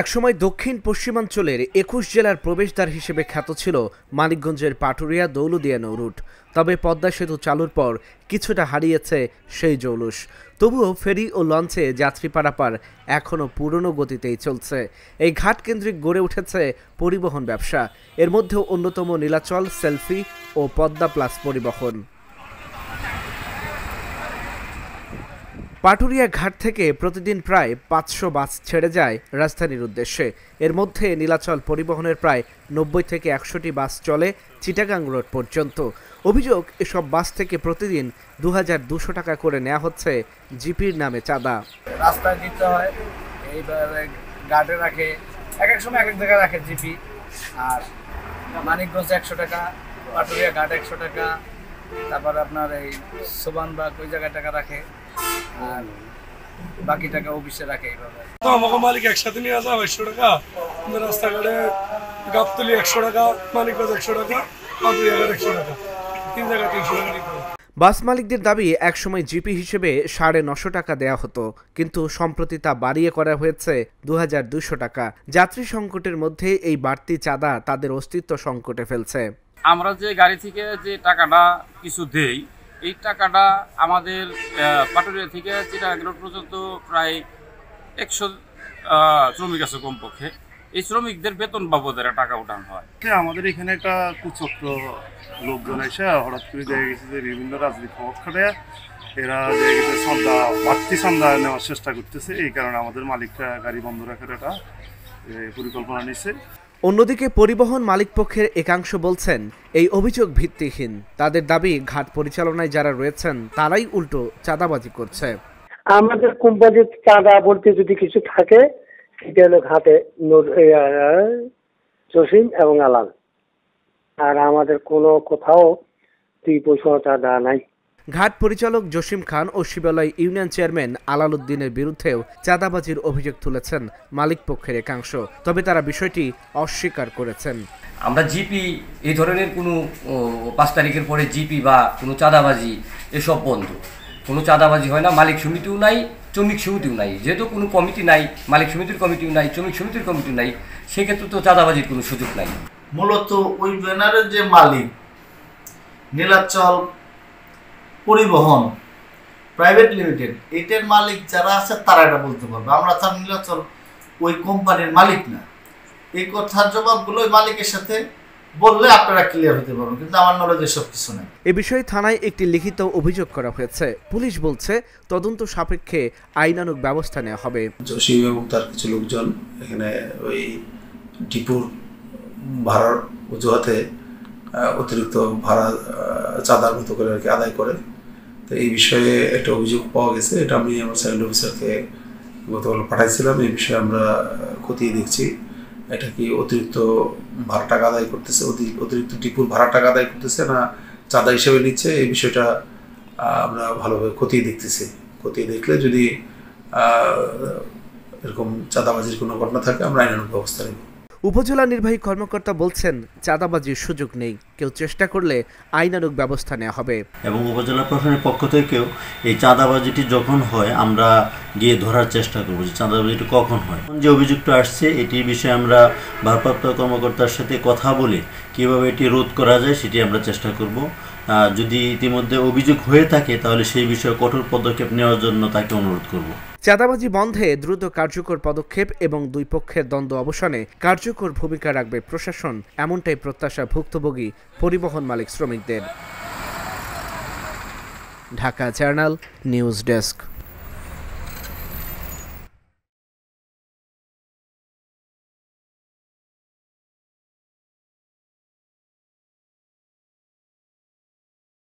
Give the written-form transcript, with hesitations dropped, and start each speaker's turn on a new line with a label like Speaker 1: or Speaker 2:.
Speaker 1: একসময় দক্ষিণ পশ্চিমাঞ্চলের ২১ জেলার প্রবেশদ্বার হিসেবে খ্যাত ছিল মানিকগঞ্জের পাটুরিয়া দৌলতদিয়া নৌরুট। তবে পদ্মা সেতু চালুর পর কিছুটা হারিয়েছে সেই জৌলুস। তবুও ফেরি ও লঞ্চে যাত্রী পারাপার এখনও পুরনো গতিতেই চলছে। এই ঘাট কেন্দ্রিক গড়ে উঠেছে পরিবহন ব্যবসা। এর মধ্যেও অন্যতম নীলাচল, সেলফি ও পদ্মা প্লাস পরিবহন। পাটুরিয়া ঘাট থেকে প্রতিদিন প্রায় ৫০০ বাস ছেড়ে যায় রাজধানীর উদ্দেশ্যে। এর মধ্যে নীলাচল পরিবহনের প্রায় ৯০ থেকে ১০০টি বাস চলে চিটাগাং রোড পর্যন্ত। অভিযোগ, এসব বাস থেকে প্রতিদিন ২,২০০ টাকা করে নেওয়া হচ্ছে জিপির নামে চাঁদা।
Speaker 2: রাস্তায় দিতে হয়, এইভাবে ঘাটে রাখে, এক এক সময় এক এক জায়গায় রাখে জিপি। আর মানিকগঞ্জ ১০০ টাকা, পাটুরিয়া ঘাট ১০০ টাকা, তারপর আপনার এই সোবান বা ওই জায়গায় টাকা রাখে, আর বাকি টাকা অফিসে রাখে। এইভাবে
Speaker 3: তো আমাকে মালিক একসাথে নিয়ে আসা ২২০ টাকা, রাস্তাঘাটে গাবতলি ১০০ টাকা, মানিকগঞ্জ ১০০ টাকা, পাটুরিয়া ঘাট ১০০ টাকা, ৩ জায়গায় ৩০০ টাকা।
Speaker 1: বাস মালিকদের দাবি, একসময় জিপি হিসেবে ৯৫০ টাকা দেয়া হতো, কিন্তু সম্প্রতি তা বাড়িয়ে করা হয়েছে ২,২০০ টাকা। যাত্রী সংকটের মধ্যে এই বাড়তি চাঁদা তাদের অস্তিত্ব সংকটে ফেলছে।
Speaker 4: আমরা যে গাড়ি থেকে যে টাকাটা কিছু দেই, এই টাকাটা আমাদের পাটুরিয়া থেকে চিটাগাং রোড পর্যন্ত প্রায় ১০০ শ্রমিক আছে কমপক্ষে। এই শ্রমিকদের বেতন বাবদের টাকা উঠানো হয়।
Speaker 5: আমাদের এখানে একটা কুচক্র লোকজন এসে হঠাৎ করে দেখা গেছে যে বিভিন্ন রাজনীতি পক্ষে এরা দেখা গেছে বাড়তি চাঁদা নেওয়ার চেষ্টা করতেছে। এই কারণে আমাদের মালিকরা গাড়ি বন্ধ রাখার একটা পরিকল্পনা নিচ্ছে।
Speaker 1: অন্যদিকে পরিবহন মালিকপক্ষের একাংশ বলছেন, এই অভিযোগ ভিত্তিহীন। তাদের দাবি, ঘাট পরিচালনায় যারা রয়েছেন তারাই উল্টো চাঁদাবাজি করছে।
Speaker 6: আমাদের কোম্পানির চাঁদা বলতে যদি কিছু থাকে, সেটা হলো ঘাটে জসিম এবং আলাল, আর আমাদের কোনো কোথাও ২ পয়সা চাঁদা নাই।
Speaker 1: ঘাট পরিচালক জসিম খান ও শিবালয় ইউনিয়ন চেয়ারম্যান আলাল উদ্দিনের বিরুদ্ধেও চাঁদাবাজির অভিযোগ তুলেছেন মালিক পক্ষের একাংশ। তবে তারা বিষয়টি অস্বীকার করেছেন।
Speaker 7: আমরা জিপি এই ধরনের কোনো ৫ তারিখের পরে জিপি বা কোনো চাঁদাবাজি এসব বন্ধ। কোনো চাঁদাবাজি হয় না। মালিক সমিতিও নাই, শ্রমিক সমিতিও নাই। যেহেতু কোনো কমিটি নাই, মালিক সমিতির কমিটিও নাই, শ্রমিক সমিতির কমিটি নাই, সেক্ষেত্রে তো চাঁদাবাজির কোনো সুযোগ নাই।
Speaker 2: মূলত ওই ব্যানারের যে মালিক নীলাচল পরিবহন প্রাইভেট লিমিটেড, এটার মালিক যারা আছে তারা এটা বলতে পারবে। আমরা তার নীলাচল ওই কোম্পানির মালিক না। এই কথার জবাবগুলো ওই মালিকের সাথে বললে আপনারা ক্লিয়ার হতে পারবেন, কিন্তু আমার নলেজে সব কিছু নেই।
Speaker 1: এ বিষয়ে থানায় একটি লিখিত অভিযোগ করা হয়েছে। পুলিশ বলছে, তদন্ত সাপেক্ষে আইনানুগ ব্যবস্থা নেওয়া হবে।
Speaker 8: জসিম এবং তার কিছু লোকজন এখানে ওই ডিপুর ভাড়ার অজুহাতে অতিরিক্ত ভাড়া চাঁদার মতো করে আর কি আদায় করে। তো এই বিষয়ে একটা অভিযোগ পাওয়া গেছে। এটা আমি আমার সাইড অফিসারকে গতকাল পাঠাইছিলাম। এই বিষয়ে আমরা খতিয়ে দেখছি এটা কি অতিরিক্ত ভাড়া টাকা আদায় করতেছে, অতিরিক্ত ডিপুর ভাড়া টাকা আদায় করতেছে না চাঁদা হিসেবে নিচ্ছে। এই বিষয়টা আমরা ভালোভাবে খতিয়ে দেখতেছি। খতিয়ে দেখলে যদি এরকম চাঁদাবাজির কোনো ঘটনা থাকে, আমরা আইনানুগ ব্যবস্থা নেব।
Speaker 1: উপজেলা নির্বাহী কর্মকর্তা বলছেন, চাঁদাবাজির সুযোগ নেই। কেউ চেষ্টা করলে আইনানুগ ব্যবস্থা নেওয়া হবে।
Speaker 9: এবং উপজেলা প্রশাসনের পক্ষ থেকেও এই চাঁদাবাজিটি যখন হয় আমরা গিয়ে ধরার চেষ্টা করবো যে চাঁদাবাজিটি কখন হয়। যে অভিযোগটা আসছে এটির বিষয়ে আমরা ভারপ্রাপ্ত কর্মকর্তার সাথে কথা বলে কীভাবে এটি রোধ করা যায় সেটি আমরা চেষ্টা করব। যদি ইতিমধ্যে অভিযোগ হয়ে থাকে তাহলে সেই বিষয়ে কঠোর পদক্ষেপ নেওয়ার জন্য তাকে অনুরোধ করব।
Speaker 1: চাঁদাবাজি বন্ধে দ্রুত কার্যকর পদক্ষেপ এবং দুই পক্ষের দ্বন্দ্ব অবসানে কার্যকর ভূমিকা রাখবে প্রশাসন, এমনটাই প্রত্যাশা ভুক্তভোগী পরিবহন মালিক শ্রমিকদের। Dhaka journal news desk.